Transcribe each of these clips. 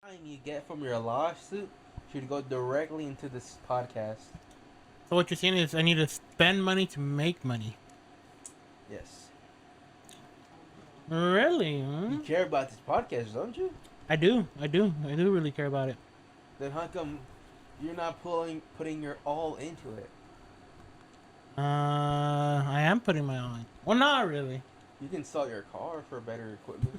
Time you get from your lawsuit should go directly into this podcast. So what you're saying is I need to spend money to make money. Yes. Really? You care about this podcast, don't you? I do really care about it. Then how come you're not putting your all into it? I am putting my all in. Well, not really. You can sell your car for better equipment.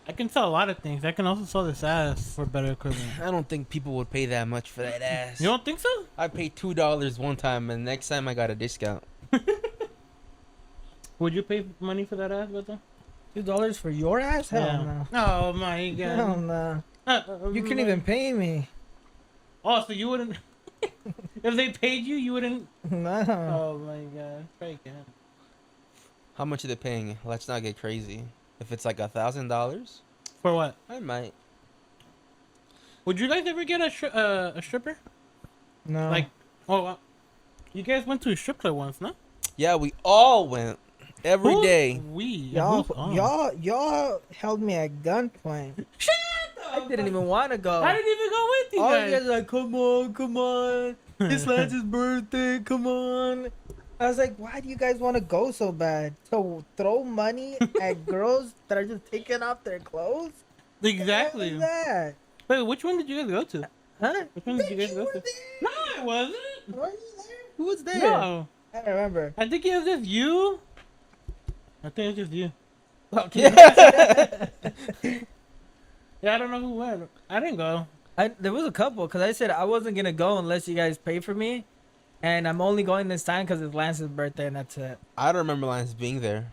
I can sell a lot of things. I can also sell this ass for better equipment. I don't think people would pay that much for that ass. You don't think so? I paid $2 one time, and next time I got a discount. Would you pay money for that ass, Beto? $2 for your ass? Hell no. Oh my god. Hell no. You couldn't even pay me. Oh, so you wouldn't? If they paid you, you wouldn't? No. Oh my god. Fake it. How much are they paying? Let's not get crazy. If it's like $1,000, For what? I might. Would you guys ever get a stripper? No. Like, you guys went to a strip club once, no? Yeah, we all went every day. Y'all held me at gunpoint. Shut I up! didn't even want to go. I didn't even go with you All guys. you guys are like, come on. It's Lance's birthday, come on. I was like, why do you guys want to go so bad? To throw money at girls that are just taking off their clothes? Exactly. What the hell is that? Wait, which one did you guys go to? Huh? Which one did you Bitch, guys go were to? there. No, I wasn't. Were you there? Who was there? No. I don't remember. I think it was just you. I think it's just you. Yeah, I don't know who went. I didn't go. There was a couple because I said I wasn't gonna go unless you guys pay for me, and I'm only going this time because it's Lance's birthday and that's it. I don't remember Lance being there.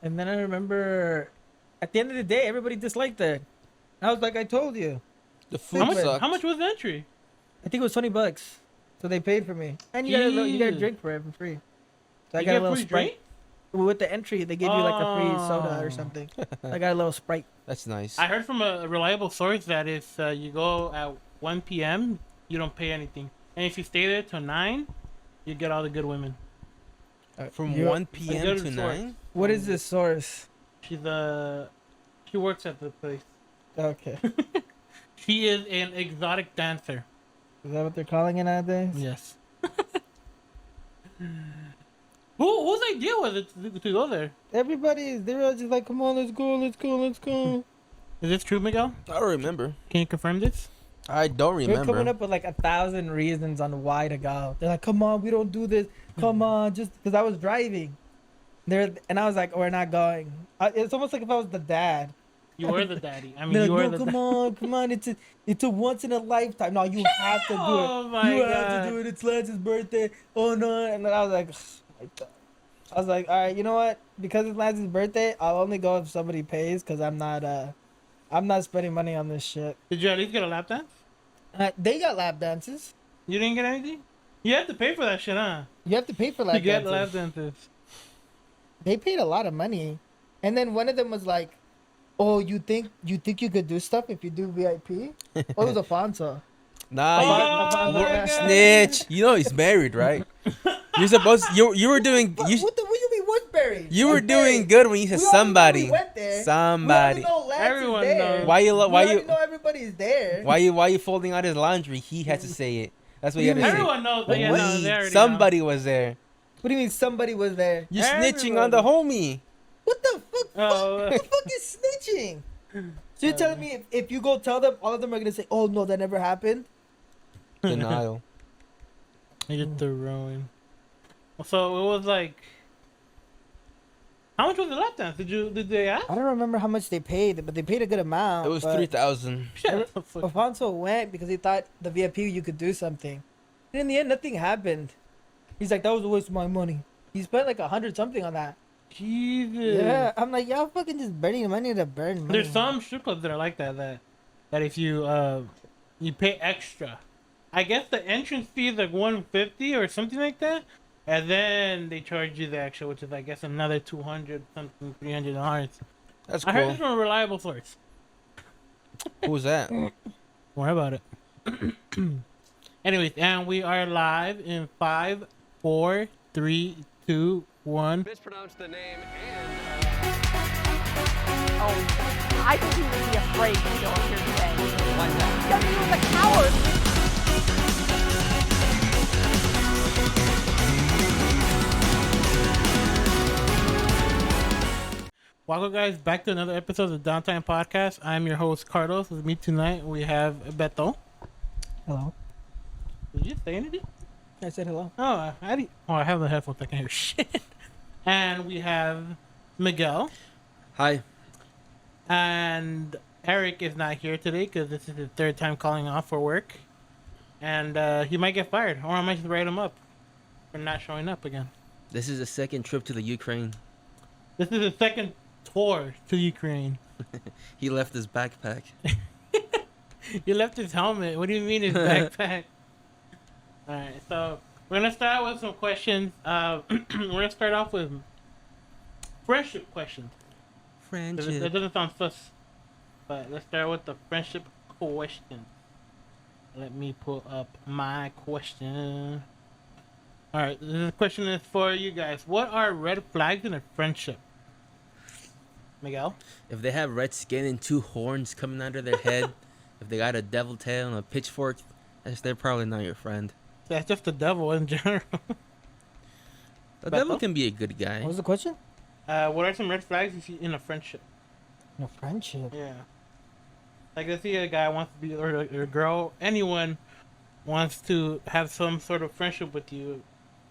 And then I remember, at the end of the day, everybody disliked it. I was like, I told you. The food sucked. How much was the entry? I think it was $20, so they paid for me, and you got a Jeez. drink for it for free. So I You got get a little free Sprite. drink? With the entry, they gave you like a free soda or Oh. something. I got a little Sprite. That's nice. I heard from a reliable source that if you go at 1 p.m., you don't pay anything. And if you stay there till 9, you get all the good women. From You- 1 A p.m. good to source. 9? What is this source? She works at the place. Okay. She is an exotic dancer. Is that what they're calling it nowadays? Yes. Whose idea was it to go there? They're all just like, come on, let's go. Is this true, Miguel? I don't remember. Can you confirm this? I don't They're coming remember. up with like 1,000 reasons on why to go. They're like, come on, we don't do this. Come on, just because I was driving. And I was like, we're not going. It's almost like if I was the dad. You were the daddy. I mean, They're you like, were no, the come on. It's a once in a lifetime. No, you have to do it. Oh my You god. have to do it. It's Lance's birthday. Oh no. And then I was like, all right, you know what? Because it's Lance's birthday, I'll only go if somebody pays because I'm not spending money on this shit. Did you at least get a lap dance? They got lap dances. You didn't get anything? You have to pay for that shit, huh? You have to pay for To lap get dances. lap dances. They paid a lot of money. And then one of them was like, oh, you think you could do stuff if you do VIP? Oh, it was Afonso. Nah, Oh you, my God. snitch. You know he's married, right? You're supposed. You were doing. What You do you mean what's buried? you were What's doing buried? good when you said We already know somebody. we went there. Somebody. We already know Lance Everyone is there. knows. Why you? We Why already you? know everybody's there. Why you folding out his laundry? He had to say it. That's what you had to say. Everyone knows. But yeah, no, they already Somebody was there. What do you mean somebody was there? You're snitching on the homie. What the fuck? Oh, What the fuck is snitching? So you're telling me if you go tell them, all of them are gonna say, "Oh no, that never happened." Denial. You're throwing. So it was like. How much was the lap dance? Did they ask? I don't remember how much they paid, but they paid a good amount. It was but 3,000. Shut the fuck. Alfonso went because he thought the VIP you could do something. And in the end, nothing happened. He's like, that was a waste of my money. He spent like 100 something on that. Jesus. Yeah, I'm like, y'all fucking just burning money to burn money. There's some strip clubs that are like that. That if you you pay extra, I guess the entrance fee is like $150 or something like that, and then they charge you the extra, which is I guess another $200 something $300. That's I heard cool. this from a reliable source. Who's that? Don't worry about it. Anyways, and we are live in 5, 4, 3, 2, 1. Mispronounced the name and home. I think he would be afraid to show up here today. Why not? Because he was a coward. Welcome, guys, back to another episode of the DownTime podcast. I'm your host, Carlos. With me tonight, we have Beto. Hello. Did you say anything? I said hello. Oh, I have the headphones. I can hear shit. And we have Miguel. Hi. And Eric is not here today because this is his third time calling off for work. And he might get fired, or I might just write him up for not showing up again. This is a second trip to the Ukraine. This is his second tour to Ukraine. He left his backpack. He left his helmet. What do you mean his backpack? Alright, so we're going to start with some questions. We're going to start off with friendship questions. That doesn't sound sus. But let's start with the friendship question. Let me pull up my question. Alright, this question is for you guys. What are red flags in a friendship? Miguel? If they have red skin and two horns coming out of their head, if they got a devil tail and a pitchfork, they're probably not your friend. That's just the devil in general. The devil can be a good guy. What was the question? What are some red flags in a friendship? No friendship. Yeah. Like, let's say a guy wants to be, or a girl, anyone wants to have some sort of friendship with you.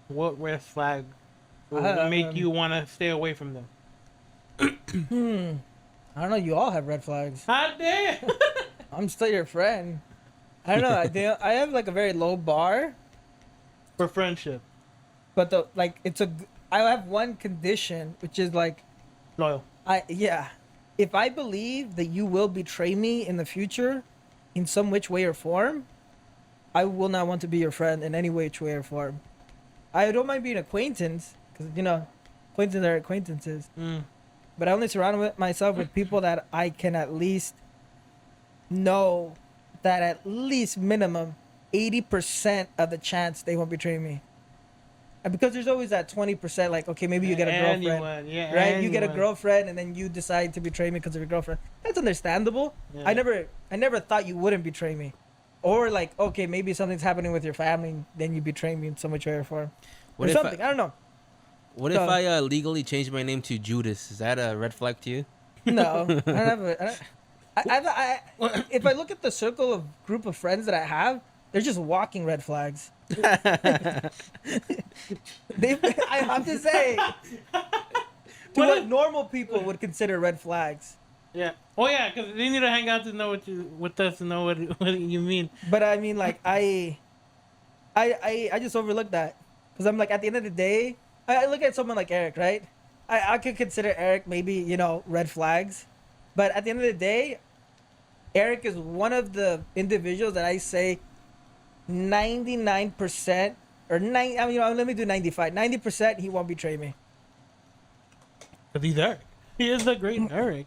What red flag will make you want to stay away from them? I don't know. You all have red flags. Hot damn! I'm still your friend. I don't know. I have like a very low bar, For friendship. but I have one condition, which is like, Loyal. if I believe that you will betray me in the future, in some which way or form, I will not want to be your friend in any which way or form. I don't mind being acquaintance, because acquaintances are acquaintances. But I only surround myself with people that I can at least know that at least minimum 80% of the chance they won't betray me. And because there's always that 20%, like, okay, maybe you get a girlfriend, right? You get a girlfriend and then you decide to betray me because of your girlfriend. That's understandable. Yeah. I never thought you wouldn't betray me. Or like, okay, maybe something's happening with your family, then you betray me in some which way or form. What Or if something. I don't know. What if I legally change my name to Judas? Is that a red flag to you? No, I don't have if I look at the circle of group of friends that I have, they're just walking red flags. I have to say, what normal people would consider red flags. Yeah. Oh yeah, because they need to hang out to know with us to know what you mean. But I mean, like I just overlook that because I'm like, at the end of the day, I look at someone like Eric, right? I could consider Eric maybe red flags, but at the end of the day, Eric is one of the individuals that I say 99% or let me do 95. 90% he won't betray me. But he's Eric. He is the great Eric.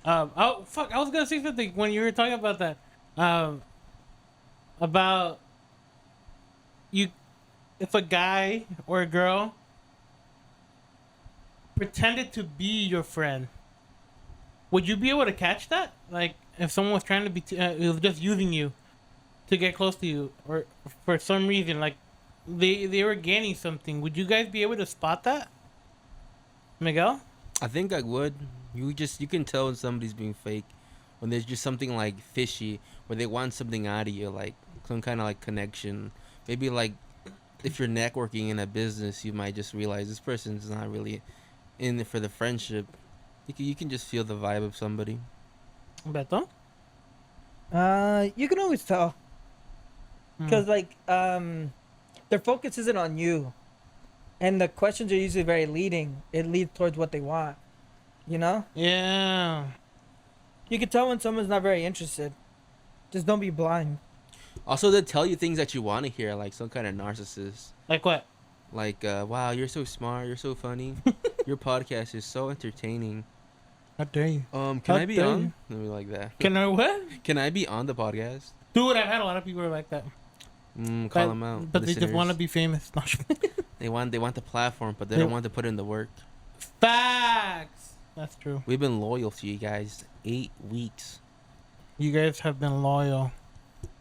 Oh fuck! I was gonna say something when you were talking about that. About you, if a guy or a girl pretended to be your friend, would you be able to catch that? Like, if someone was trying to be, was just using you to get close to you, or for some reason, like they were gaining something, would you guys be able to spot that? Miguel? I think I would. You can tell when somebody's being fake, when there's just something like fishy, where they want something out of you, like some kind of like connection. Maybe like if you're networking in a business, you might just realize this person's not really in it for the friendship. You can just feel the vibe of somebody. Beto? You can always tell because their focus isn't on you, and the questions are usually very leading. It leads towards what they want. Yeah. You can tell when someone's not very interested. Just don't be blind. Also, they tell you things that you want to hear, like some kind of narcissist. Like what? Like, wow, you're so smart, you're so funny, your podcast is so entertaining. How dare you? Can How I be dare on? you. Maybe like that. Can I what? Can I be on the podcast? Dude, I've had a lot of people like that. Call them out. But they just want to listeners. be famous. They want the platform, but they Yeah. don't want to put in the work. Facts. That's true. We've been loyal to you guys 8 weeks. You guys have been loyal.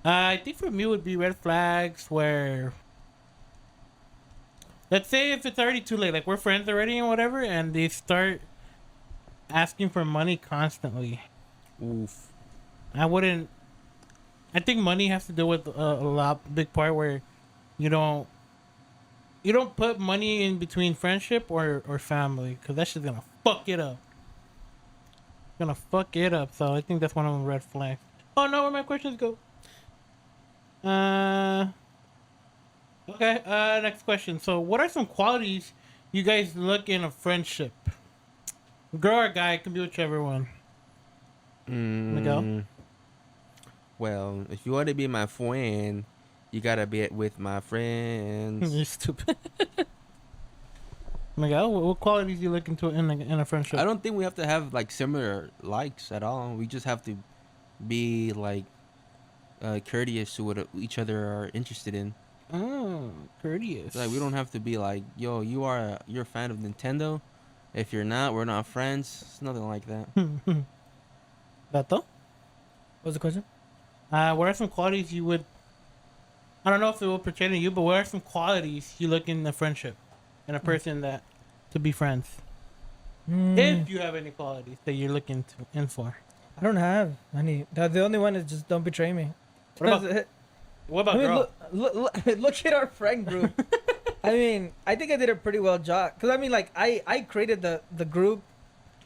I think for me it would be red flags where, let's say if it's already too late, like we're friends already and whatever, and they start asking for money constantly. Oof. I wouldn't. I think money has to do with a big part where you don't put money in between friendship or family, because that's just gonna fuck it up. Gonna fuck it up. So I think that's one of the red flags. Oh no, where my questions go? Okay. Next question. So, what are some qualities you guys look in a friendship? Girl or guy, it can be whichever one. Miguel? Well, if you want to be my friend, you gotta be with my friends. You're stupid. Miguel, what qualities you look into in a friendship? I don't think we have to have like similar likes at all. We just have to be like courteous to what each other are interested in. Oh, courteous. Like we don't have to be like, yo, you're a fan of Nintendo. If you're not, we're not friends. It's nothing like that. Beto? What's the question? What are some qualities you would? I don't know if it will pertain to you, but what are some qualities you look in a friendship, in a person that to be friends? If you have any qualities that you're looking in for. I don't have any. The only one is just don't betray me. What about- That's it. What about I mean, girl? look at our friend group. I mean, I think I did a pretty well job. Because, I mean, like, I created the group.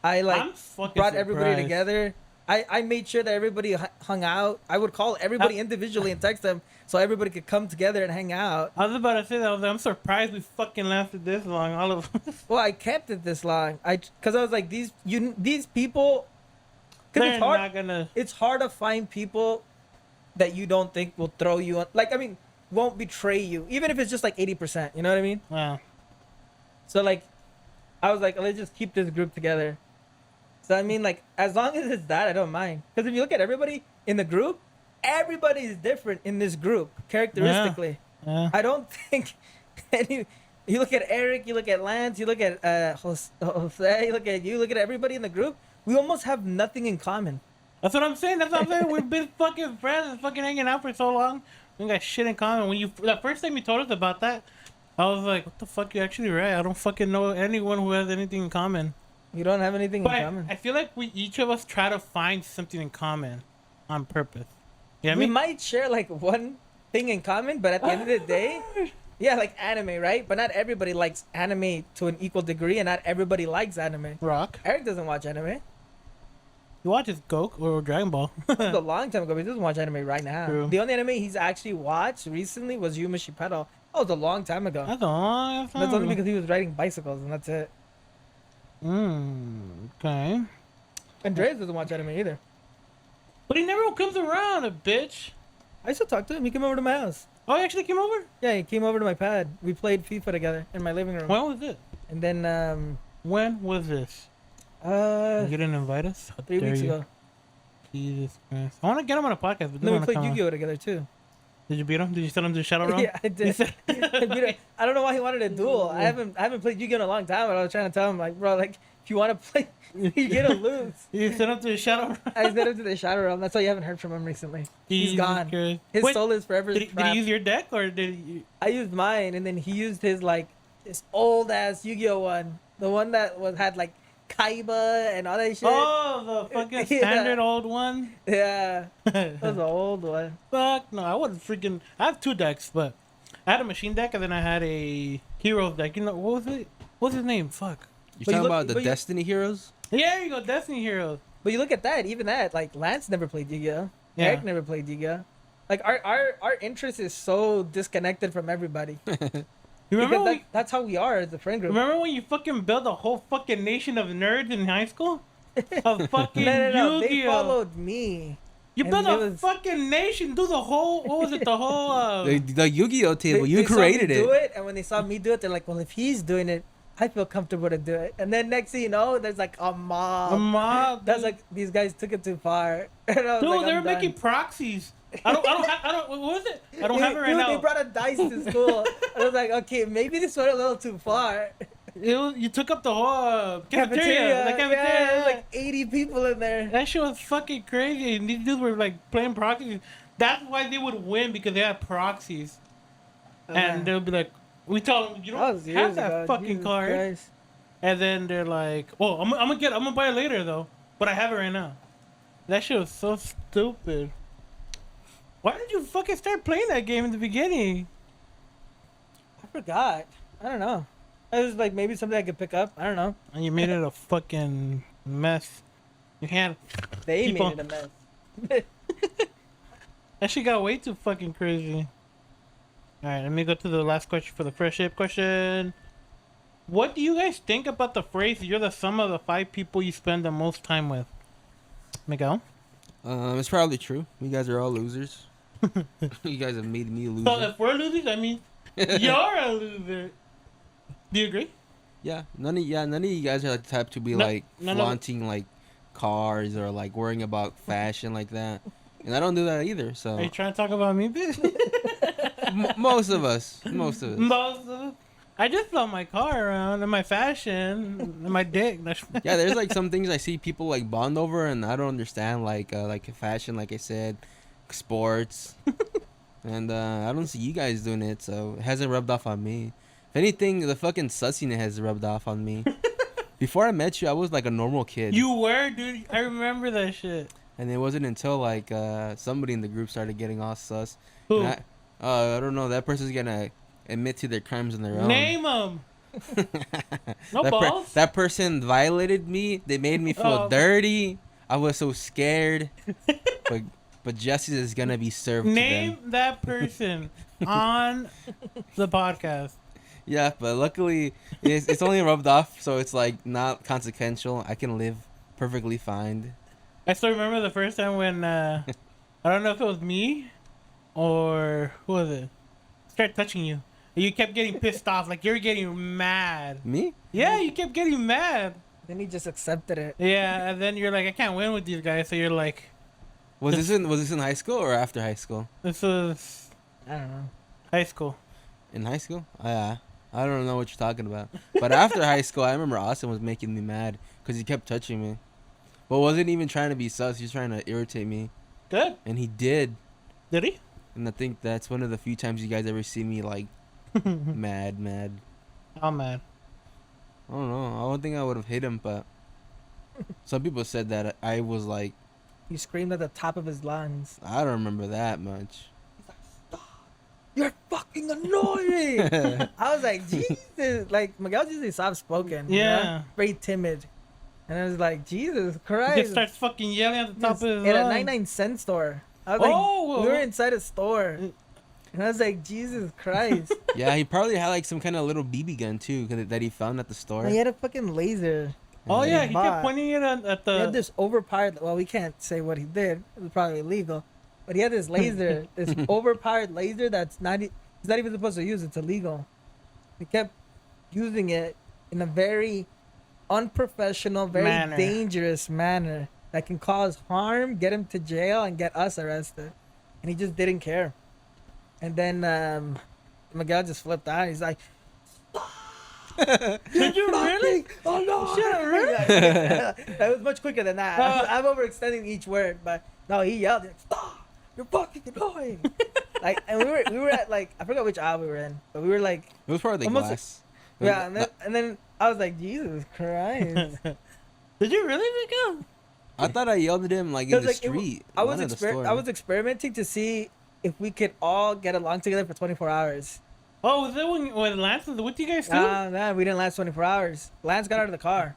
I, like, I'm fucking brought everybody surprised. together. I made sure that everybody hung out. I would call everybody individually and text them so everybody could come together and hang out. I was about to say that. I'm surprised we fucking lasted this long. All of us. Well, I kept it this long. Because I was like, these people... Because They're it's hard. not gonna. It's hard to find people that you don't think will throw you on. Like, I mean, won't betray you. Even if it's just like 80%. You know what I mean? Wow. So, like, I was like, let's just keep this group together. So, I mean, like, as long as it's that, I don't mind. Because if you look at everybody in the group, everybody is different in this group, characteristically. Yeah. I don't think any... You look at Eric, you look at Lance, you look at Jose, you look at everybody in the group. We almost have nothing in common. That's what I'm saying. That's what I'm saying. We've been fucking friends and fucking hanging out for so long. We got shit in common. When the first time you told us about that, I was like, what the fuck? You're actually right. I don't fucking know anyone who has anything in common. You don't have anything But in common. I feel like each of us try to find something in common on purpose. You know what I We mean? might share like one thing in common, but at the end of the day, yeah, like anime, right? But not everybody likes anime to an equal degree, and not everybody likes anime. Rock. Eric doesn't watch anime. He watches Goku or Dragon Ball. It was a long time ago, but he doesn't watch anime right now. True. The only anime he's actually watched recently was Yuma Shipero. That was a long time ago. That's all. That's only because he was riding bicycles, and that's it. Okay. Andreas doesn't watch anime either. But he never comes around, a bitch. I still talk to him. He came over to my house. Oh, he actually came over? Yeah, he came over to my pad. We played FIFA together in my living room. When was it? And then, When was this? You didn't invite us? How 3 dare weeks you. ago. Jesus Christ. I want to get him on a podcast, but Then we wanna played come on. Yu-Gi-Oh together too. Did you beat him? Did you send him to Shadow Realm? Yeah, I did. I don't know why he wanted a duel. I haven't played Yu-Gi-Oh in a long time, but I was trying to tell him like, bro, like if you want to play, you're gonna lose. You sent him to Shadow Realm? I sent him to the Shadow Realm. That's why you haven't heard from him recently. He's Jesus gone. Christ. His Wait, soul is forever. did he trapped. use your deck or did you? I used mine, and then he used his like this old ass Yu-Gi-Oh one, the one that had like Kaiba and all that shit. Oh, the fucking Yeah. standard old one? Yeah, that was an old one. Fuck no, I wouldn't freaking. I have two decks, but I had a machine deck and then I had a heroes deck. You know, what was it? What's his name? Fuck. You But you talking look- about the but you- Destiny Heroes? Yeah, there you go, Destiny Heroes. But you look at that, even that, like Lance never played Yu-Gi-Oh. Yeah. Eric never played Yu-Gi-Oh. Like our interest is so disconnected from everybody. You remember Because when, that's how we are as a friend group. remember when you fucking built a whole fucking nation of nerds in high school? A fucking No. They Yu-Gi-Oh! followed me. You and built it a was- fucking nation. Do the whole. What was it? The whole. The Yu-Gi-Oh table. You They saw me created do it. it, and when they saw me do it, they're like, "Well, if he's doing it, I feel comfortable to do it." And then next thing you know, there's like a mob. a mob. That's dude. like these guys took it too far. And I was Dude, like, they were I'm done. making proxies. I don't. What was it? I don't have it right Dude, now. They brought a dice to school. I was like, okay, maybe this went a little too far. You took up the whole cafeteria. The cafeteria. Yeah, there's like 80 people in there. That shit was fucking crazy. And these dudes were like playing proxies. That's why they would win because they had proxies. And they'll be like, we told them, you That don't was have years that ago. fucking Jesus card. Christ. And then they're like, oh, I'm gonna buy it later though. But I have it right now. That shit was so stupid. Why did you fucking start playing that game in the beginning? I forgot. I don't know. It was like maybe something I could pick up. I don't know. And you made it a fucking mess. You had They People- made it a mess. that shit got way too fucking crazy. Alright, let me go to the last question for the friendship question. What do you guys think about the phrase "you're the sum of the 5 people you spend the most time with"? Miguel? It's probably true. You guys are all losers. You guys have made me a loser. So if we're losers, I mean, you're a loser. Do you agree? Yeah, none of you guys are like the type to be No- like none of- flaunting like cars or like worrying about fashion like that. And I don't do that either. So Are you trying to talk about me, bitch? most of us. Most of us. I just love my car around and my fashion and my dick. Yeah, there's like some things I see people like bond over, and I don't understand like fashion, like I said, sports, and I don't see you guys doing it, so it hasn't rubbed off on me. If anything, the fucking sussiness has rubbed off on me. Before I met you, I was like a normal kid. You were, dude. I remember that shit. And it wasn't until like somebody in the group started getting all sus. Who? And I don't know. That person's gonna admit to their crimes on their own. Name them. No that balls. that person violated me. They made me feel dirty. I was so scared. but justice is gonna be served to them. Name that person on the podcast. Yeah, but luckily it's only rubbed off, so it's like not consequential. I can live perfectly fine. I still remember the first time when I don't know if it was me or who was it. Started touching you. You kept getting pissed off, like you were getting mad. Me? Yeah, you kept getting mad. Then he just accepted it. Yeah, and then you're like, I can't win with these guys. So you're like, Was this in high school or after high school? this was I don't know. high school. In high school? Yeah. I don't know what you're talking about. But after high school, I remember Austin was making me mad because he kept touching me. But wasn't even trying to be sus. He was trying to irritate me. Good. And he did. Did he? And I think that's one of the few times you guys ever see me like mad. I'm mad. I don't know. I don't think I would have hit him, but some people said that I was like, He screamed at the top of his lungs. I don't remember that much. You're fucking annoying. I was like, Jesus. Like, Miguel's usually soft spoken. Yeah. Very timid. And I was like, Jesus He Christ. just starts fucking yelling at the top of his At a lungs. 99-cent store. I was like, we were inside a store. And I was like, Jesus Christ. Yeah, he probably had like some kind of little BB gun too that he found at the store. And he had a fucking laser. Oh yeah, he bought. kept pointing it at He had the. this overpowered. Well, we can't say what he did. It was probably illegal. But he had this laser, this overpowered laser that's not. He's not even supposed to use. It's illegal. He kept using it in a very unprofessional, very Manner. dangerous manner that can cause harm, get him to jail, and get us arrested. And he just didn't care. And then Miguel just flipped out. He's like, Did you really? "Oh no, Shit, really?" That was much quicker than that. I'm overextending each word, but no, he yelled, like, "Stop! You're fucking annoying!" Like, and we were at like I forgot which aisle we were in, but we were like, It was probably the Almost- glass. yeah, and then I was like, Jesus Christ! Did you really, Miguel? I thought I yelled at him like in Because, the like, street. I was not at the store. I was experimenting to see if we could all get along together for 24 hours. Oh, was that when Lance was with you guys too? Nah, we didn't last 24 hours. Lance got out of the car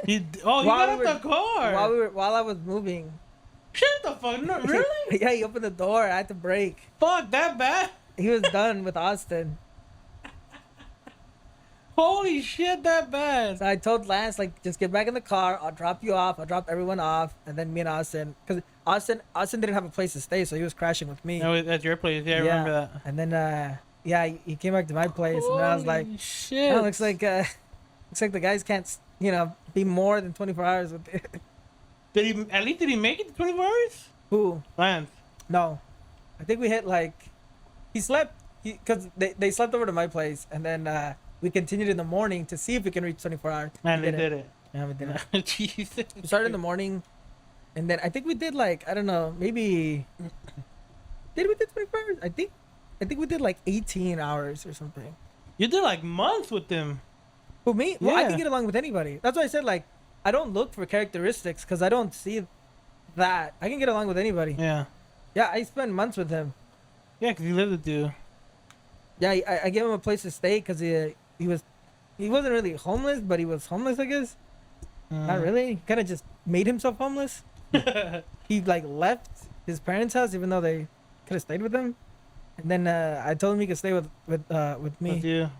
He while got we out were- the car. while I was moving. Shut the fuck! No, really? Yeah, he opened the door. I had to brake. Fuck that bad? He was done with Austin. Holy shit, that bad? So I told Lance, like, just get back in the car. I'll drop you off. I'll drop everyone off. And then me and Austin, because Austin didn't have a place to stay, so he was crashing with me. No, at your place. Yeah, I remember that. And then, yeah, he came back to my place, and then I was like, Holy shit. oh, looks like the guys can't, be more than 24 hours with it. Did he make it to 24 hours? Who? Lance. No. I think we hit, like, he slept, because they slept over to my place, and then we continued in the morning to see if we can reach 24 hours. And We they did it. Yeah, we did it. Jesus. We started in the morning, and then I think we did like, I don't know, maybe did we did 24 hours? I think we did like 18 hours or something. You did like months with them. Who, me? Well, I Yeah. can get along with anybody. That's why I said like I don't look for characteristics because I don't see that. I can get along with anybody. Yeah. Yeah, I spent months with him. Yeah, because you lived with you. Yeah, I gave him a place to stay because he wasn't really homeless, but he was homeless, I guess. Not really. He kind of just made himself homeless. He like left his parents' house even though they could have stayed with him. And then I told him he could stay with me. With you.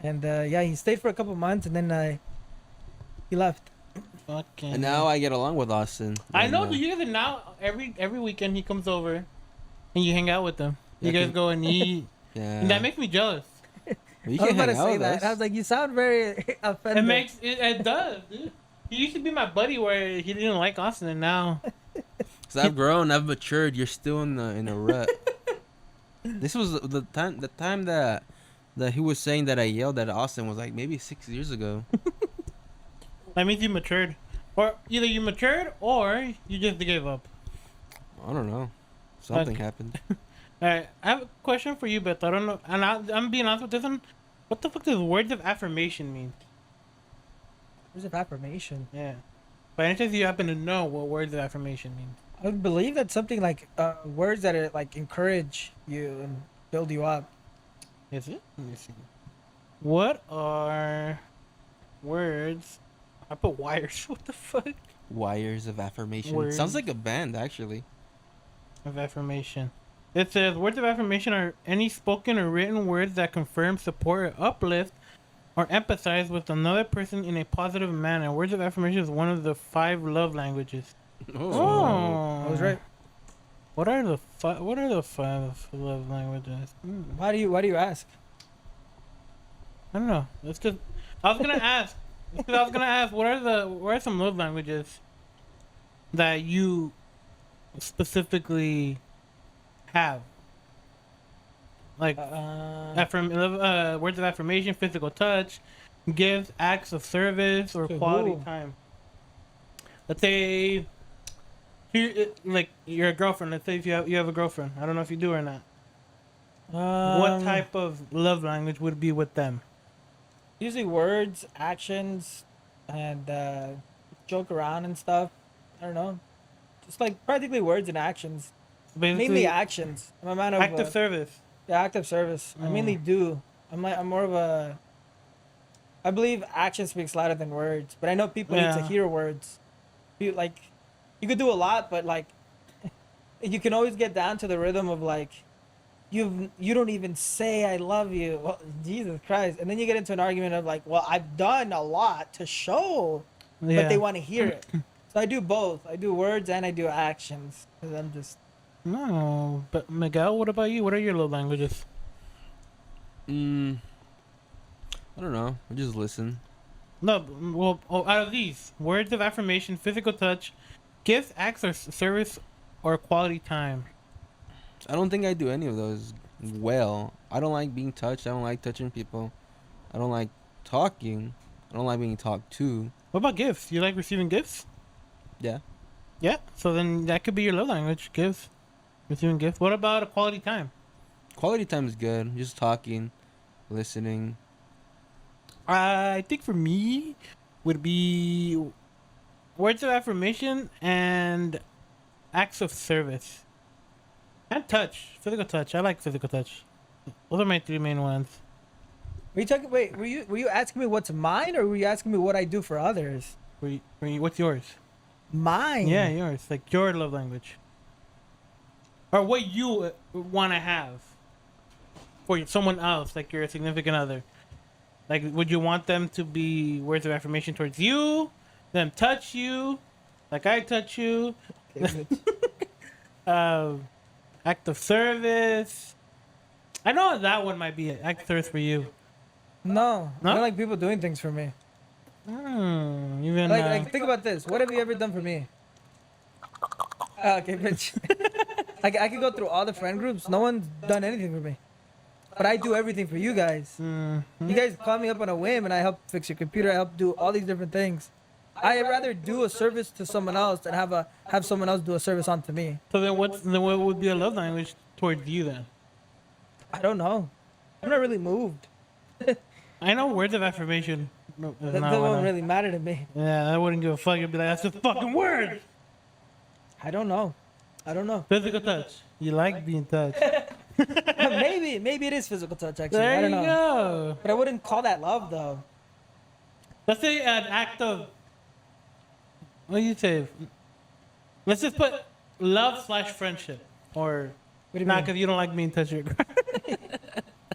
And yeah, he stayed for a couple months and then he left. Fucking. And now I get along with Austin. I And, know, but you guys are now every weekend he comes over, and you hang out with him. You Yeah, guys go and eat. Yeah. And that makes me jealous. You I was can about to hang out say with that. us. I was like, you sound very offended. It does, dude. He used to be my buddy where he didn't like Austin, and now Cause I've grown, I've matured. You're still in a rut. This was the time that he was saying that I yelled at Austin was like maybe 6 years ago. that means you matured, or either you matured or you just gave up. I don't know. Something Okay. happened. All right, I have a question for you, Beth. I don't know, and I'm being honest with this one. What the fuck does words of affirmation mean? Words of affirmation. Yeah. By any chance, you happen to know what words of affirmation mean? I would believe that's something like words that are like encourage you and build you up. Is it? Let me see. What are words? I put wires. What the fuck? Wires of affirmation. Words. Sounds like a band actually. Of affirmation. It says words of affirmation are any spoken or written words that confirm, support, or uplift, or empathize with another person in a positive manner. Words of affirmation is one of the 5 love languages. I was right. What are the 5 love languages? Why do you ask? I don't know. Let's just. I was gonna ask. Because I was gonna ask, what are some love languages that you specifically have? Like words of affirmation, physical touch, gifts, acts of service, or To quality who? time. Let's say, like you're a girlfriend. Let's say if you have a girlfriend. I don't know if you do or not. What type of love language would be with them? Usually words, actions, and joke around and stuff. I don't know. Just like practically words and actions. Basically, Mainly actions. I'm a man of active service. yeah, active service. I mainly do. I'm more of a. I believe action speaks louder than words, but I know people need to Yeah. hear words. Like, you could do a lot, but like, you can always get down to the rhythm of like, you don't even say I love you. Well, Jesus Christ, and then you get into an argument of like, well, I've done a lot to show, Yeah. but they want to hear it. So I do both. I do words and I do actions. Cause I'm just. No, but Miguel, what about you? What are your love languages? I don't know. I just listen. No, well, out of these, words of affirmation, physical touch, gifts, acts of service, or quality time. I don't think I do any of those well. I don't like being touched. I don't like touching people. I don't like talking. I don't like being talked to. What about gifts? You like receiving gifts? Yeah. Yeah, so then that could be your love language, gifts. Receiving gifts. What about a quality time? Quality time is good. Just talking, listening. I think for me would be words of affirmation and acts of service. And touch. Physical touch. I like physical touch. Those are my 3 main ones. Were you talking? Wait, were you asking me what's mine, or were you asking me what I do for others? What's yours? Mine. Yeah, yours. Like your love language. Or what you want to have for someone else, like your significant other. Like, would you want them to be words of affirmation towards you? Them touch you? Like I touch you? Okay, good. Act of service? I know that one might be an act of service for you. No, No? I don't like people doing things for me. Even Like think about this. What have you ever done for me? Okay, bitch. I could go through all the friend groups. No one's done anything for me. but I do everything for you guys. Mhm. You guys call me up on a whim, and I help fix your computer. I help do all these different things. I'd rather do a service to someone else than have someone else do a service onto me. So then what would be a love language towards you then? I don't know. I'm not really moved. I know words of affirmation. No, is That not won't one really matter to me. Yeah, I wouldn't give a fuck. I'd be like, that's a fucking word. I don't know. Physical touch. You like being touched. Maybe it is physical touch. Actually, There I don't you know. go. But I wouldn't call that love though. Let's say an act of. What do you say? Let's just put love / friendship, or What do you not mean? because you don't like being touched. You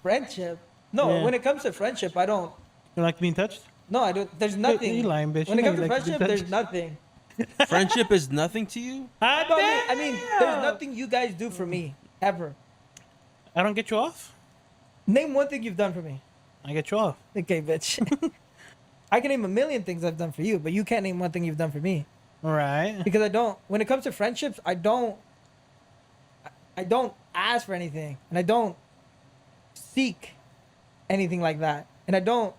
Friendship? No, Yeah. when it comes to friendship, I don't. like being touched? No, I don't. There's nothing. You lying, bitch. When it You comes know to you like to be friendship, there's touched. nothing. Friendship is nothing to you? Ah, No, I mean, there's damn! nothing you guys do for me ever. I don't get you off. Name one thing you've done for me. I get you off. Okay, bitch. I can name a million things I've done for you, but you can't name one thing you've done for me All right. because I don't. When it comes to friendships, I don't ask for anything, and I don't seek anything like that, and I don't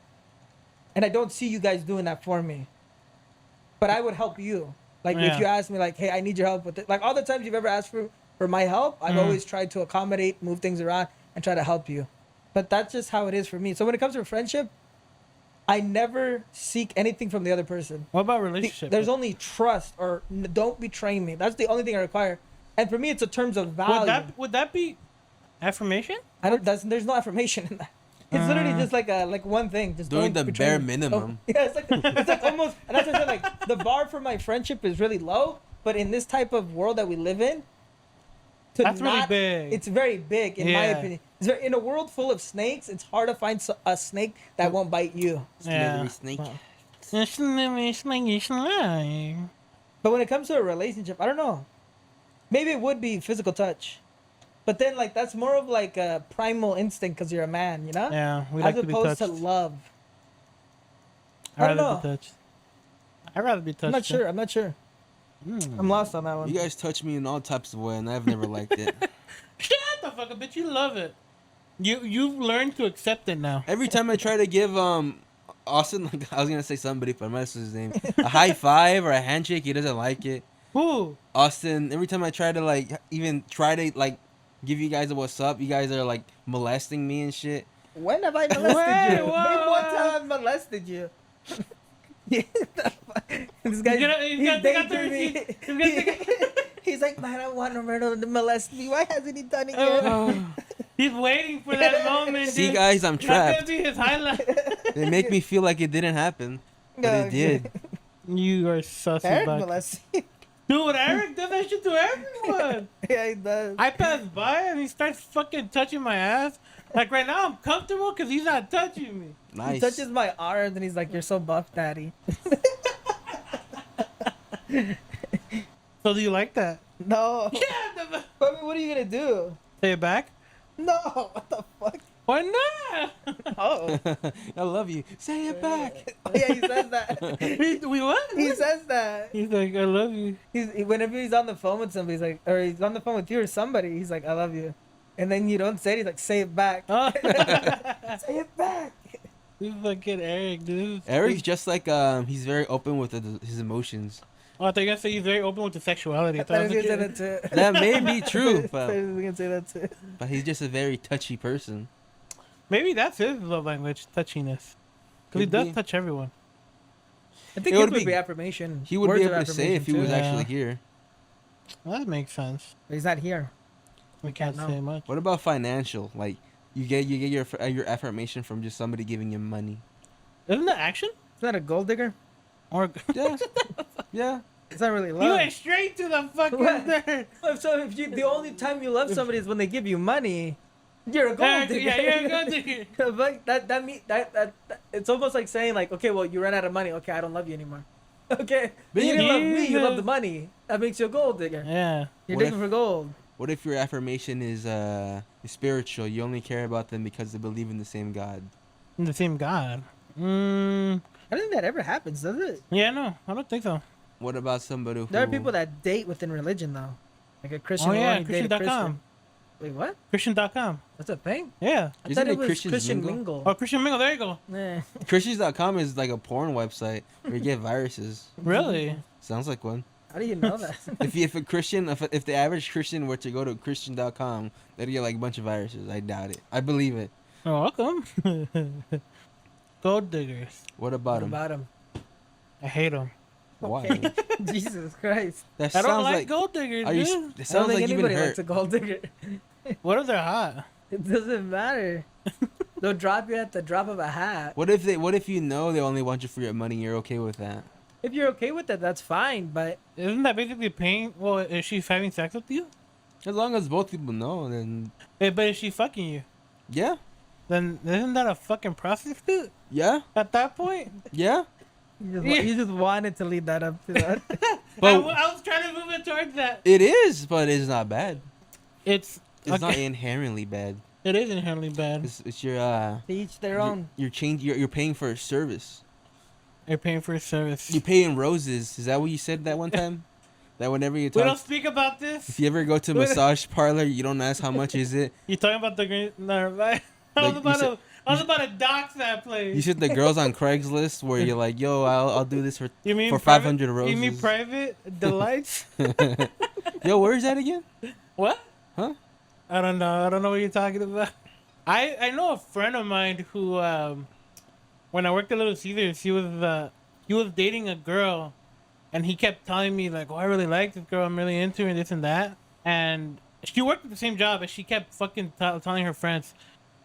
see you guys doing that for me. But I would help you. Like Yeah. if you ask me, like, hey, I need your help with it. Like all the times you've ever asked for my help, I've always tried to accommodate, move things around, and try to help you. But that's just how it is for me. So when it comes to a friendship, I never seek anything from the other person. What about relationship? There's only trust or don't betray me. That's the only thing I require. And for me, it's in terms of value. Would that be affirmation? There's no affirmation in that. It's literally just like one thing. Just Doing don't the betray bare me. minimum. Yeah, it's like almost. And that's what I said. Like the bar for my friendship is really low, but in this type of world that we live in, That's really big. It's very big in my Yeah. opinion. In a world full of snakes, it's hard to find a snake that won't bite you. Slithery snake. But when it comes to a relationship, I don't know. Maybe it would be physical touch, but then like that's more of like a primal instinct because you're a man, you know. Yeah, we like As to be opposed touched. to love. I'd I don't rather know. be touched. I'd rather be touched. I'm not sure. I'm not sure. Mm. I'm lost on that one. You guys touch me in all types of ways, and I've never liked it. Shut the fuck up, bitch. You love it. You've learned to accept it now. Every time I try to give Austin, like, I was gonna say somebody, but I might as well his name, a high five or a handshake, he doesn't like it. Who? Austin, every time I try to like give you guys a what's up, you guys are like molesting me and shit. When have I molested Wait, you? what? Name one time I've molested you. Yeah, this guy, He's gonna take out the receipt. He's gonna take he's like, man, I want Roberto to molest me. Why hasn't he done it yet? He's waiting for that moment. See, dude. guys, I'm That's gonna trapped. be his highlight. They make me feel like it didn't happen, but it did. You are sus Eric back. molests. Dude, Eric does that shit to everyone. Yeah, he does. I pass by and he starts fucking touching my ass. Like right now, I'm comfortable because he's not touching me. He Nice. touches my arms and he's like, "You're so buff, daddy." So do you like that? No. Yeah. the- But I mean, what are you gonna do? Say it back. No. What the fuck? Why not? Oh. I love you. Say it back. Yeah, he says that. we what? He says that. He's like, I love you. Whenever he's on the phone with somebody, he's like, or he's on the phone with you or somebody, he's like, "I love you," and then you don't say it. He's like, "Say it back." Oh. Say it back. This fucking Eric, dude. Eric's just like he's very open with his emotions. Oh, I thought you were gonna say he's very open with the sexuality. I thought he was gonna say that too. That may be true, I thought he was gonna say that too. but he's just a very touchy person. Maybe that's his love language, touchiness. Because he Could does be. touch everyone. I think It it would would be- be affirmation. He would Words be of able to say if he was affirmation, too. actually here. That makes sense. But he's not here. We can't know. say much. What about financial? Like you get your affirmation from just somebody giving you money. Isn't that action? Is that a gold digger? Or Yeah, yeah. It's not really you love. went straight to the fucking What? dirt. So if the only time you love somebody is when they give you money, you're a gold digger. Yeah, you're a gold digger. But that it's almost like saying like, okay, well, you ran out of money. Okay, I don't love you anymore. Okay, but you didn't love me. You love the money. That makes you a gold digger. Yeah. You're What digging if- for gold. What if your affirmation is spiritual? You only care about them because they believe in the same God. The same God. I don't think that ever happens, does it? Yeah, no, I don't think so. What about somebody who? There are people that date within religion though, like a Christian. Oh will yeah, only date a Christian.com. Wait, what? Christian.com. That's a thing? Yeah. I Isn't thought it it was Christian's Christian Mingle? Mingle. Oh, Christian Mingle. There you go. Nah. Christians.com is like a porn website where you get viruses. Really? Sounds like one. How do you know that? If the average Christian were to go to Christian.com, they'd get like a bunch of viruses. I doubt it. I believe it. Oh, welcome. Gold diggers. What about What him? about him? I hate them. Why? Okay. Jesus Christ. That I don't sounds like like. gold diggers, Are you? dude. It I don't sounds think like you've been anybody likes hurt. a gold digger. What if they're hot? It doesn't matter. They'll drop you at the drop of a hat. What if you know they only want you for your money? You're okay with that? If you're okay with that, that's fine. But Isn't that basically paying? Well, is she having sex with you? As long as both people know, then But is she fucking you? yeah, Then isn't that a fucking prostitute yeah, at that point? yeah. you just wanted to lead that up to that. But I was trying to move it towards that. it is, but it's not bad. It's It's not okay. inherently bad. It is inherently bad. It's your To each their own. You're paying for a service. You're paying for a service. You pay in roses. Is that what you said that one time? That whenever you We don't talk, speak about this. if you ever go to a massage parlor, you don't ask how much is it. You talking about the green? No, right? I was Like, you about to dox that place. You said the girls on Craigslist where you're like, yo, I'll do this for You mean for private- 500 roses. You mean private delights? Yo, where is that again? What? Huh? I don't know. I don't know what you're talking about. I know a friend of mine who when I worked at Little Caesars, he was dating a girl, and he kept telling me like, "Oh, I really like this girl. I'm really into her, and this and that." And she worked at the same job, and she kept fucking telling her friends,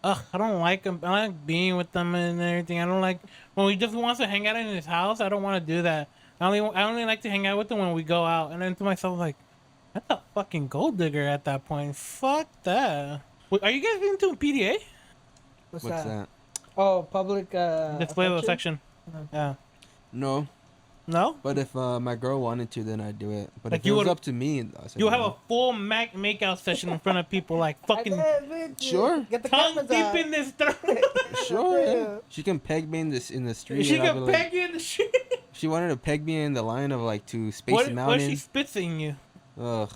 "Ugh, I don't like him. I don't like being with them and everything. I don't like when he just wants to hang out in his house. I don't want to do that. I only like to hang out with him when we go out." And then to myself like, that's a fucking gold digger at that point. Fuck that. Wait, are you guys into PDA? What's What's that? that? Oh, public Display of affection? affection. Yeah. No, No? but if my girl wanted to, then I'd do it. But Like if you it was would- up to me, I said You have a no. full makeout session in front of people, like fucking Sure. Get the tongue cameras deep out. in this throat. Sure. Yeah. Yeah. She can peg me in the street. She and I'll can be like- peg you in the shit. She wanted to peg me in the line of like to space him out What if in. she spits in you? Ugh.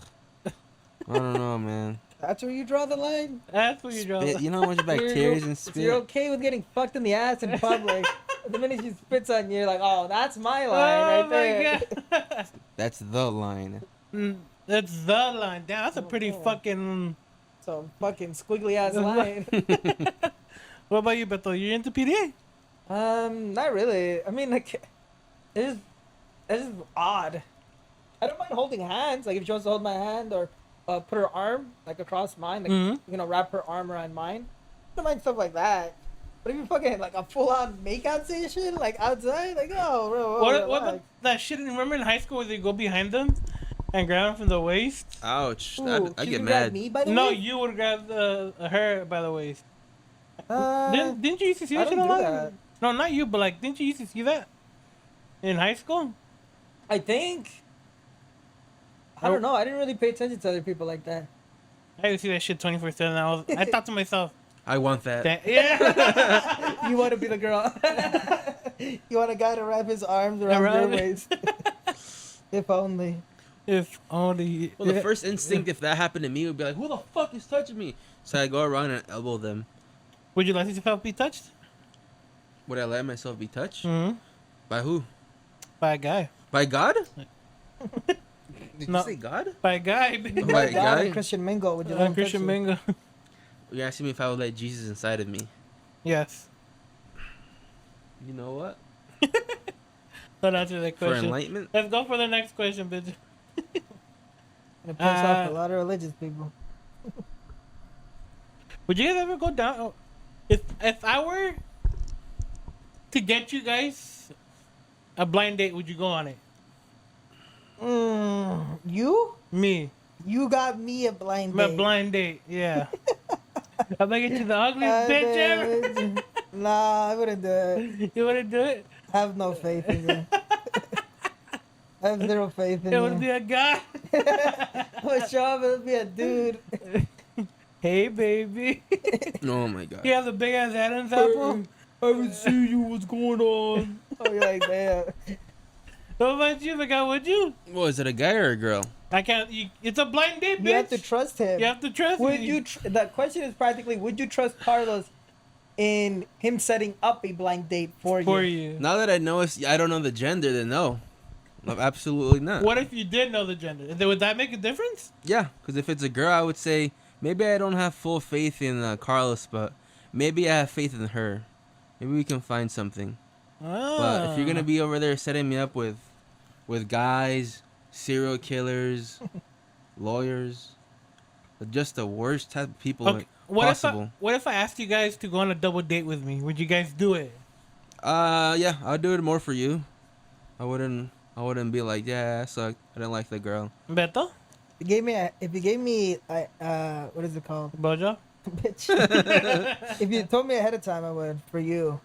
I don't know, man. That's where you draw the line. That's what you draw. Spit, you know how much bacteria is in If spit? you're okay with getting fucked in the ass in public, the minute she spits on you, you're like, oh, that's my line Oh right there. my god. That's the line. That's the line. Damn, that's a pretty Oh. fucking. So fucking squiggly ass line. What about you, Beto? You into PDA? Not really. I mean, like, it's just odd. I don't mind holding hands. Like, if she wants to hold my hand or put her arm like across mine, like Mhm. you know, wrap her arm around mine. I don't mind stuff like that. But if you fucking like a full on makeout session, like outside, like oh, bro, What relax. about that shit? Remember in high school where they go behind them and grab them from the waist? Ouch. Ooh, I she get would grab mad. me by the No, way? you would grab her by the waist. Uh, Didn't you used to see I that shit don't a do lot? that. No, not you, but like, didn't you used to see that in high school? I think. I don't know. I didn't really pay attention to other people like that. I used to see that shit 24/7. I thought to myself, I want that. yeah. You want to be the girl. You want a guy to wrap his arms around your Around me. waist. If only. If only. Well, the first instinct if that happened to me would be like, who the fuck is touching me? So I go around and elbow them. Would you like yourself to be touched? Would I let myself be touched? Mm-hmm. By who? By a guy. By God? Did No. you say God? By a guy. Oh, by a God, guy? Christian Mingle. Would you let him touch Christian you? Mingo. You're asking me if I would let Jesus inside of me. Yes. You know what? Don't answer that For question. enlightenment? Let's go for the next question, bitch. And it piss off a lot of religious people. Would you guys ever go down? Oh, if I were to get you guys a blind date, would you go on it? You? Me. You got me a blind My date. blind date, yeah. I'm gonna get you the ugliest bitch ever. Nah, I wouldn't do it. You wanna do it? I have no faith in you. I have zero faith in It would you. be a guy. What's up? It'll be a dude. Hey, baby. Oh my God. You have the big ass Adam's apple. I haven't seen you. What's going on? Oh, you're like, damn. What about you, Miguel? Would you? Well, is it a guy or a girl? I can't. It's a blind date, bitch. You have to trust him. You have to trust Would me. you? The question is practically: would you trust Carlos in him setting up a blind date for you? For you. Now that I know I don't know the gender, then no. No, absolutely not. What if you did know the gender? Would that make a difference? Yeah, because if it's a girl, I would say maybe I don't have full faith in Carlos, but maybe I have faith in her. Maybe we can find something. But if you're gonna be over there setting me up with guys, serial killers, lawyers, just the worst type of people possible. What if I asked you guys to go on a double date with me? Would you guys do it? Yeah, I'll do it more for you. I wouldn't be like, yeah, I sucked. I didn't like the girl. Beto? If you gave me what is it called? Bojo? Bitch. If you told me ahead of time, I would for you.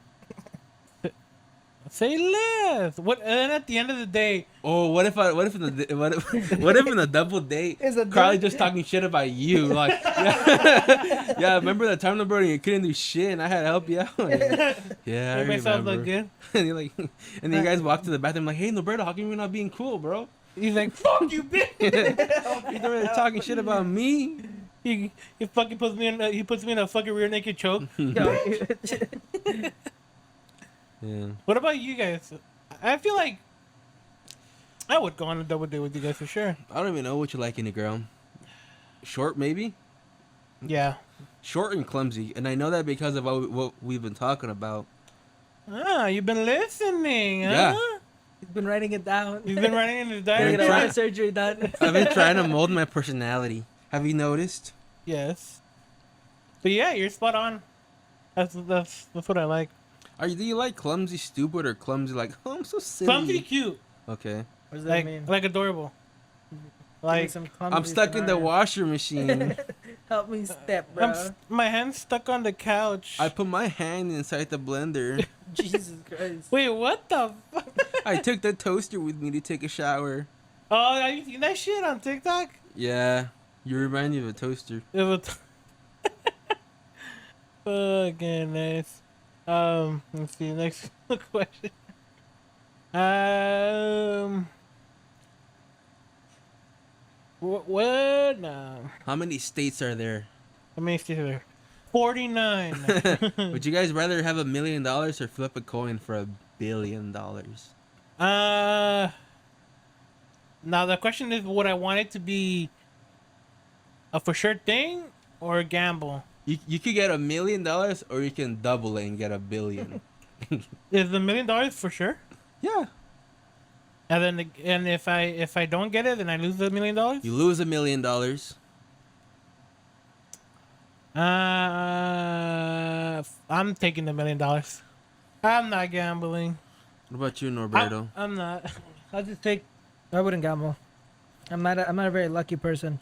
Say less. What? And at the end of the day, Oh, what if in the double date, It's a Carly double- just talking shit about you, like, yeah, remember that time, bro, you couldn't do shit, and I had to help you out. Yeah, I make myself remember. look good. And you're like, and then you guys walk to the bathroom like, hey, Norberto, how come you're not being cool, bro? He's like, "Fuck you, bitch." You're really talking shit about me. He fucking puts me in. He puts me in a fucking rear naked choke. Yeah. What about you guys? I feel like I would go on a double date with you guys for sure. I don't even know what you like in a girl. Short, maybe? Yeah. Short and clumsy. And I know that because of what we've been talking about. Ah, you've been listening, huh? Yeah. He's been writing it down. You've been writing in the Getting diary. a trying- lot of surgery done. I've been trying to mold my personality. Have you noticed? Yes. But yeah, you're spot on. That's what I like. Do you like clumsy stupid or clumsy like, oh, I'm so silly? Clumsy cute. Okay. What does that mean? Like adorable. Like Some I'm clumsy stuck in the scenario. washer machine. Help me step, bro. my hand's stuck on the couch. I put my hand inside the blender. Jesus Christ. Wait, what the fuck? I took the toaster with me to take a shower. Oh, have you seen that shit on TikTok? Yeah. You remind me of a toaster. It was fucking nice. Let's see, next question. What? No. How many states are there? Let me see here. 49. Would you guys rather have $1 million or flip a coin for $1 billion? Now the question is, would I want it to be a for sure thing or a gamble? You could get $1 million or you can double it and get $1 billion. Is the $1 million for sure? Yeah. And then if I don't get it, then I lose the $1 million. You lose $1 million. I'm taking the $1 million. I'm not gambling. What about you, Norberto? I'm not. I'll just take. I wouldn't gamble. I'm not a very lucky person.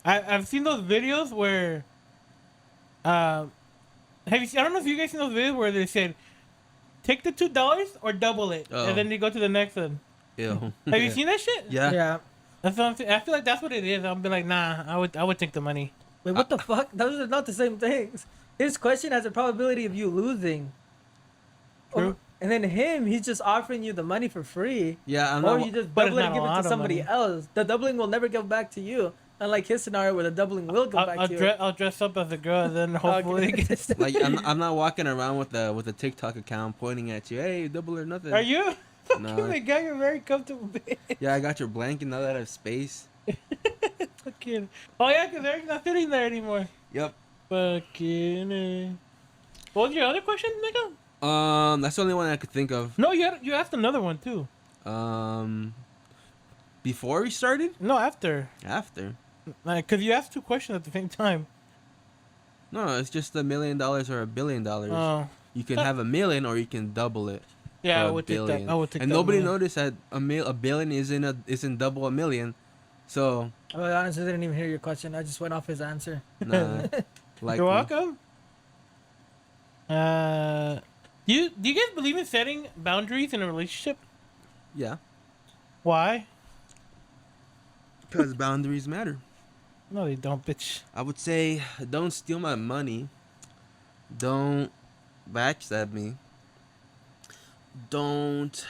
I've seen those videos where. Have you? I don't know if you guys seen those videos where they said, take the $2 or double it, Oh. and then they go to the next one. Ew. Have you seen that shit? Yeah. Yeah. That's what I'm saying. I feel like that's what it is. I'll be like, nah. I would take the money. Wait, what the fuck? Those are not the same things. His question has a probability of you losing. True. And then he's just offering you the money for free. Yeah, I'm Or not. you just But it's double it not and a give it lot to of somebody money. else. The doubling will never go back to you. Unlike his scenario where the doubling will go back to you. I'll dress up as a girl, and then hopefully. Okay. Like I'm not walking around with a TikTok account pointing at you. Hey, double or nothing. Are you? No. Fucking my guy, you're very comfortable. Yeah, I got your blanket now that I have space. Fucking. Oh yeah, because Eric's not sitting there anymore. Yep. Fucking. What was your other question, Mika? That's the only one I could think of. No, you asked another one too. Before we started? No, after. After? Like, cause you asked two questions at the same time. No, it's just $1 million or $1 billion. Oh. You can have $1 million or you can double it. Yeah, for I $1 would take that. billion. I would take And that. nobody money. noticed that $1 billion isn't double $1 million. So Well, I honestly didn't even hear your question. I just went off his answer. nah. Like You're welcome. Do you guys believe in setting boundaries in a relationship? Yeah, Why? because boundaries matter. No, they don't, bitch. I would say don't steal my money. Don't backstab me. Don't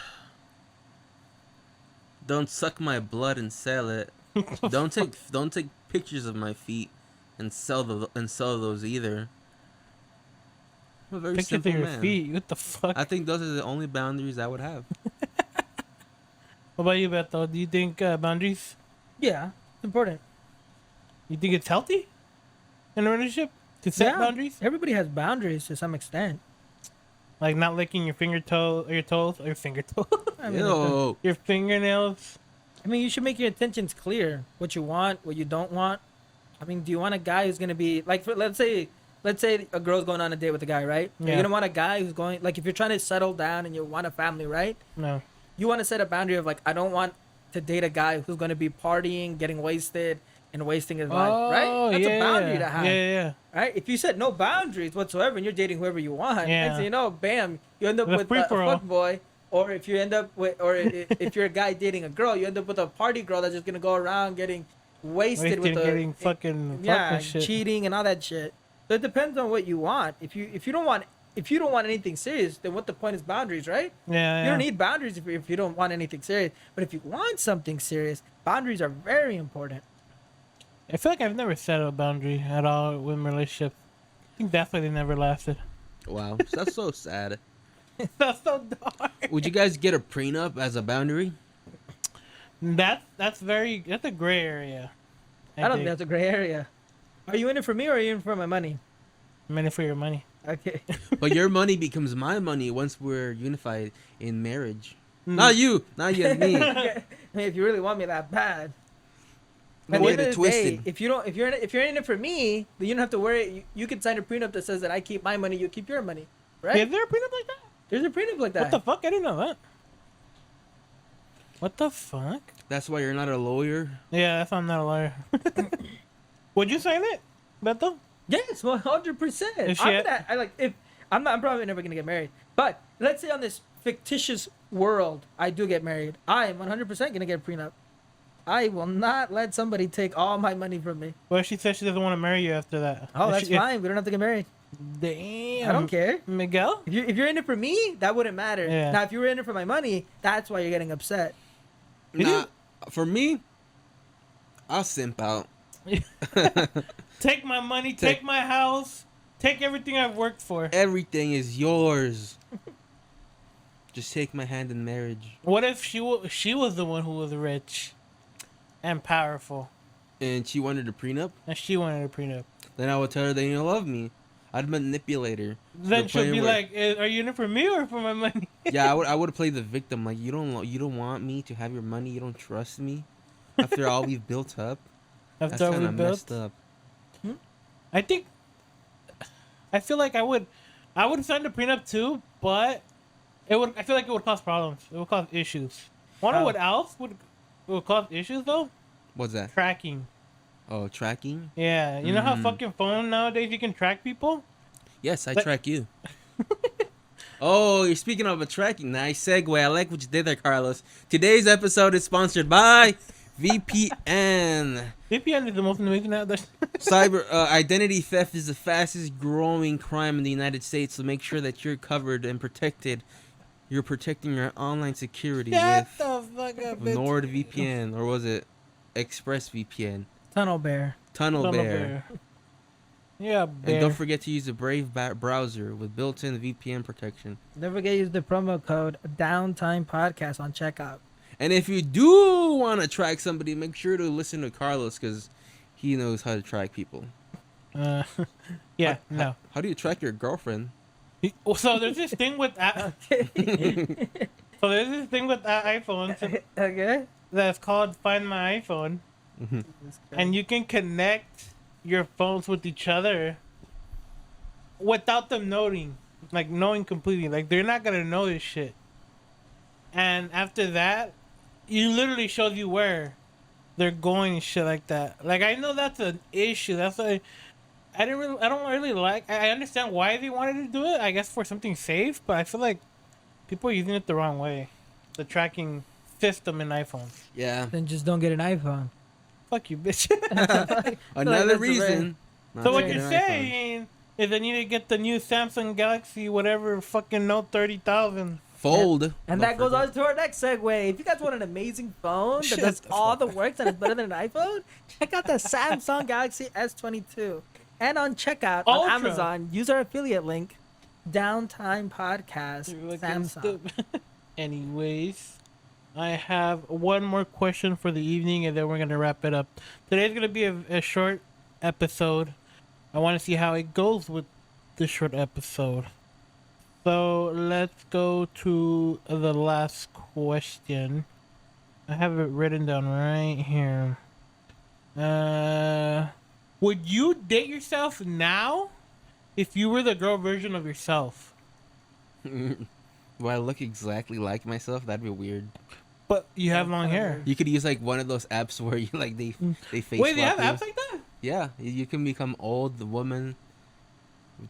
Don't suck my blood and sell it. Don't take pictures of my feet and sell those either. I'm a very Pictures simple of your man. feet. What the fuck? I think those are the only boundaries I would have. What about you, Beto? Do you think boundaries? Yeah, it's important. You think it's healthy in a relationship to set Yeah. boundaries? Everybody has boundaries to some extent. Like not licking your toes, or your finger toe, I mean, Yo, your fingernails. you should make your intentions clear. What you want, what you don't want. I mean, do you want a guy who's gonna be like, let's say a girl's going on a date with a guy, right? Yeah. You're gonna want a guy who's going, like, if you're trying to settle down and you want a family, right? No. You want to set a boundary of like, I don't want to date a guy who's gonna be partying, getting wasted, and wasting his life, right? That's a boundary to have. Yeah. Right? If you set no boundaries whatsoever and you're dating whoever you want, Yeah. next thing you know, bam, you end up The with a free-for-all. fuck boy. Or if you end up with, if you're a guy dating a girl, you end up with a party girl that's just gonna go around getting wasted with Getting fucking shit. cheating and all that shit. So it depends on what you want. If you don't want anything serious, then what the point is boundaries, right? Yeah. You don't need boundaries if you don't want anything serious. But if you want something serious, boundaries are very important. I feel like I've never set a boundary at all with my relationship. I think that's why they never lasted. wow, that's so sad. That's so dark. Would you guys get a prenup as a boundary? That's a gray area. I don't think that's a gray area. Are you in it for me or are you in it for my money? money for your money. Okay. But your money becomes my money once we're unified in marriage. Mm. Not you and me. I mean, if you really want me that bad. Don't At the get end it of the day, twisted. if you're in it for me, then you don't have to worry. You can sign a prenup that says that I keep my money, you keep your money, right? Is there a prenup like that? There's a prenup like that. What the fuck? I didn't know that. What the fuck? That's why you're not a lawyer. Yeah, that's why I'm not a liar. Would you sign it, Beto? Yes, 100%. Is she- I'm probably never gonna get married. But let's say on this fictitious world, I do get married. I am 100% gonna get a prenup. I will not let somebody take all my money from me. Well, she says she doesn't want to marry you after that. Oh, If that's she- if- fine. We don't have to get married. Damn. I don't care. Miguel? If you're in it for me, that wouldn't matter. Yeah. Now, if you were in it for my money, that's why you're getting upset. Nah, for me, I'll simp out. Take my money, take my house, take everything I've worked for. Everything is yours. Just take my hand in marriage. What if she was the one who was rich and powerful, And she wanted a prenup? and she wanted a prenup? Then I would tell her that you don't love me. I'd manipulate her. Then the she'll point be where- like, "Are you in it for me or for my money?" Yeah, I would play the victim. Like you don't want me to have your money. You don't trust me. After all we've built up, that's After kind we of built, messed up. I feel like I would sign the prenup too, but I feel like it would cause problems. It would cause issues. Wonder How? what else would cause issues though? What's that? Tracking. Oh, tracking. Yeah, you know how Mhm. fucking phone nowadays you can track people. Yes, I But- track you. Oh, you're speaking of a tracking. Nice segue. I like what you did there, Carlos. Today's episode is sponsored by VPN. VPN is the most amazing out there. Cyber identity theft is the fastest growing crime in the United States, so make sure that you're covered and protected. You're protecting your online security Shut with the fuck up, bitch. NordVPN, or was it ExpressVPN? Tunnel Bear. Tunnel Son of Bear. a- Yeah, And bear. don't forget to use the Brave browser with built-in VPN protection. Don't forget to use the promo code DownTime Podcast on checkout. And if you do want to track somebody, make sure to listen to Carlos because he knows how to track people. Yeah, no. How do you track your girlfriend? So there's this thing with iPhones Okay. that's called Find My iPhone, and you can connect your phones with each other without them knowing completely. Like they're not gonna know this shit. And after that, it literally shows you where they're going and shit like that. Like I know that's an issue. That's why I don't really like. I understand why they wanted to do it. I guess for something safe, but I feel like people are using it the wrong way. The tracking system in iPhones. Yeah. Then just don't get an iPhone. Fuck you, bitch. Another that's reason. not So to what get you're an iPhone. saying is I need to get the new Samsung Galaxy whatever fucking Note 30,000. Fold. And Don't that goes forget. on to our next segue. If you guys want an amazing phone that Shut does the all fuck the work that is better than an iPhone, check out the Samsung Galaxy S22. And on checkout on Ultra. Amazon, use our affiliate link, DownTime Podcast, You're looking Samsung. stupid. Anyways, I have one more question for the evening, and then we're gonna wrap it up. Today's gonna be a short episode. I want to see how it goes with this short episode. So let's go to the last question. I have it written down right here. Would you date yourself now if you were the girl version of yourself? Do I look exactly like myself? That'd be weird. But you have long hair. You could use like one of those apps where you like they face Wait, they have swap you. apps like that? Yeah, you can become old, the woman,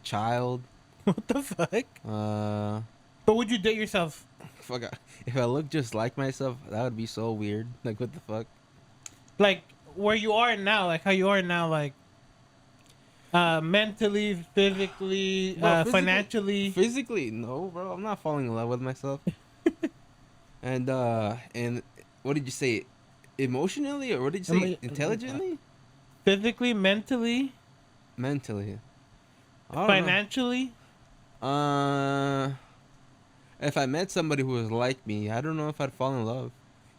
child. What the fuck? But would you date yourself? Fuck. If I look just like myself, that would be so weird. Like, what the fuck? Like where you are now, like how you are now, like mentally, physically, Well, financially. Physically, no, bro. I'm not falling in love with myself. and what did you say? Emotionally, or what did you say? Intelligently? Physically, mentally, Mentally. I don't know. financially. If I met somebody who was like me, I don't know if I'd fall in love,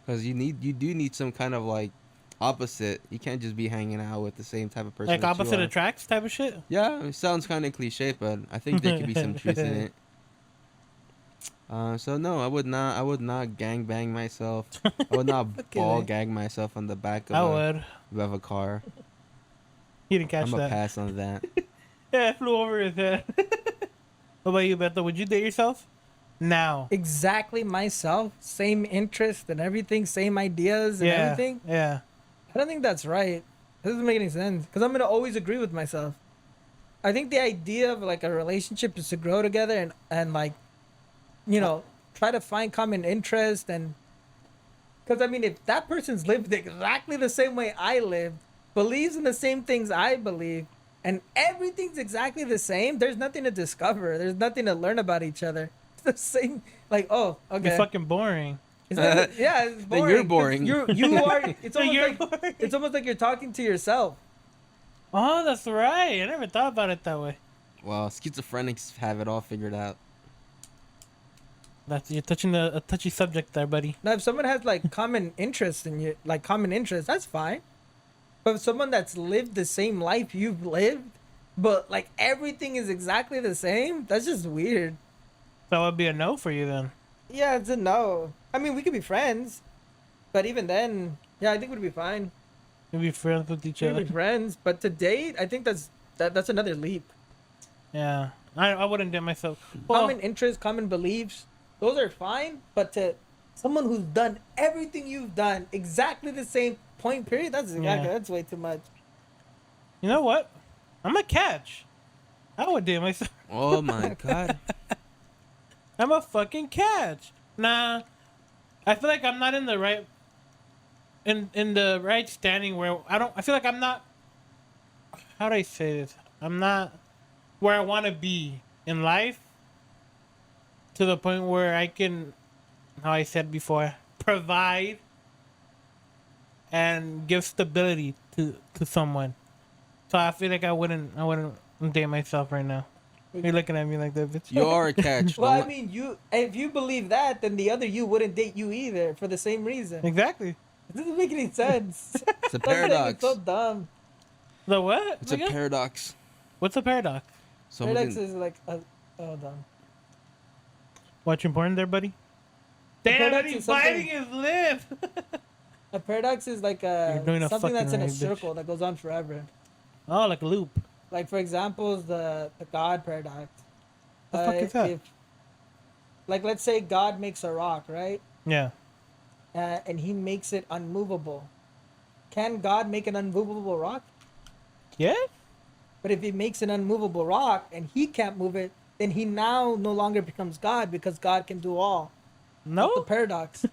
because you do need some kind of like opposite. You can't just be hanging out with the same type of person. Like that you opposite are. attracts type of shit. Yeah, it sounds kind of cliche, but I think there could be some truth in it. So no, I would not gangbang myself. I would not ball gag myself on the back I of would. of a car. You didn't catch I'm gonna that. pass on that. Yeah, it flew over his head. What about you, Beto? Would you date yourself? Now. Exactly myself, same interest and everything, same ideas and everything. Yeah. I don't think that's right. It doesn't make any sense because I'm gonna always agree with myself. I think the idea of like a relationship is to grow together and like, you know, try to find common interest and. Because I mean, if that person's lived exactly the same way I lived, believes in the same things I believe, and everything's exactly the same, there's nothing to discover. There's nothing to learn about each other. It's the same. Like, oh, okay. You're fucking boring. It's not, yeah, it's Then boring. you're 'cause boring. You are. It's So almost you're like boring. it's almost like you're talking to yourself. Oh, that's right. I never thought about it that way. Well, schizophrenics have it all figured out. You're touching a touchy subject there, buddy. Now, if someone has like common interest in you, like common interest, that's fine. But if someone that's lived the same life you've lived, but like everything is exactly the same, that's just weird. That would be a no for you then. Yeah, it's a no. I mean, we could be friends, but even then, yeah, I think we'd be fine. You'd be friends with each We'd other. be friends, but to date, I think that's another leap. Yeah. I wouldn't date myself. Well, Common interests, common beliefs, those are fine. But to someone who's done everything you've done, exactly the same point period, that's way too much. you know what? I'm a catch. I would date myself. Oh my god. I'm a fucking catch. Nah. I feel like I'm not in the right in the right standing where I feel like I'm not, how do I say this? I'm not where I want to be in life to the point where I can, how I said before, provide and give stability to someone. So I feel like I wouldn't date myself right now. You're looking at me like that, bitch. You're a catch. Well, I Don't- mean, if you believe that, then the other you wouldn't date you either for the same reason. Exactly. It doesn't make any sense. it's a That's like, paradox. it's so dumb. The what? It's a Again? paradox. What's a paradox? Someone Paradox can- is like, hold on. Watching porn there, buddy? The Damn, paradox he's is something- biting his lip. A paradox is like You're doing a something that's in a fucking right, bitch. circle that goes on forever. Oh, like a loop. Like for example, is the God paradox. The fuck is that? Like let's say God makes a rock, right? Yeah. And he makes it unmovable. Can God make an unmovable rock? Yeah? But if he makes an unmovable rock and he can't move it, then he now no longer becomes God because God can do all. That's the No? paradox.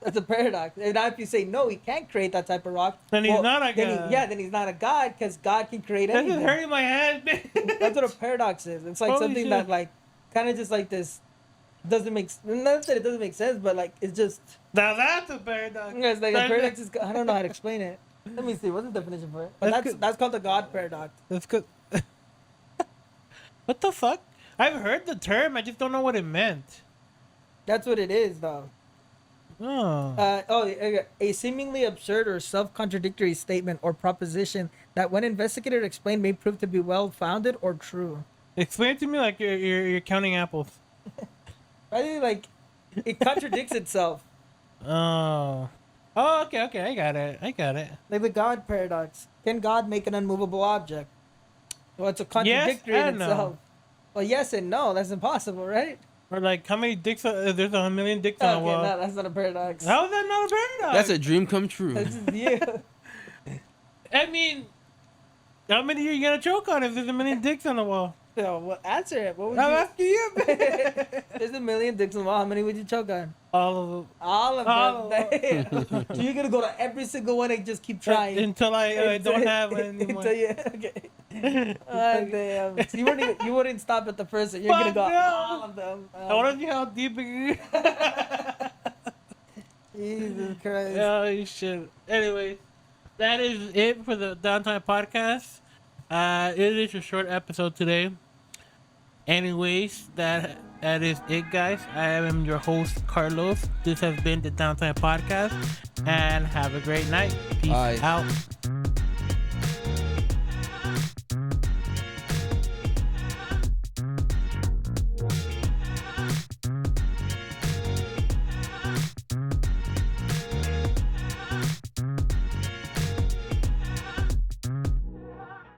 That's a paradox. And now if you say no, he can't create that type of rock. Then he's not a then God. then he's not a God because God can create This is anything. hurting my head, man. That's what a paradox is. It's like Holy something shit. that like kind of just like this doesn't make not that it doesn't make sense, but like it's just Now that's a paradox. it's like a That- paradox is. I don't know how to explain it. Let me see. What's the definition for it? But That's that's good. that's called the God paradox. That's good. What the fuck? I've heard the term. I just don't know what it meant. That's what it is, though. Oh. A seemingly absurd or self-contradictory statement or proposition that, when investigated or explained, may prove to be well-founded or true. Explain it to me like you're counting apples. I think like it contradicts itself. Oh. Oh, okay. I got it. Like the God paradox. Can God make an unmovable object? Well, it's a contradictory in and no. itself. Well, yes and no. That's impossible, right? Or like, how many dicks? There's 1,000,000 dicks on Okay, the wall. no, that's not a paradox. How is that not a paradox? That's a dream come true. That's just you. I mean, how many are you gonna choke on if there's 1,000,000 dicks on the wall? So, well, answer it. What would I'm you? asking you. There's 1,000,000 dicks in the wall. How many would you choke on? All of them. All of All them. Damn. So you're gonna go to every single one and just keep trying Until I don't have one anymore. Until you, okay. Damn. So you wouldn't stop at the first one. You're gonna Fuck go no. all of them. I want to see how deep it Jesus Christ. Oh, shit. Anyway, that is it for the Downtime podcast. It is a short episode today. Anyways, that is it, guys. I am your host, Carlos. This has been the Downtime podcast, and have a great night. Peace Bye. out.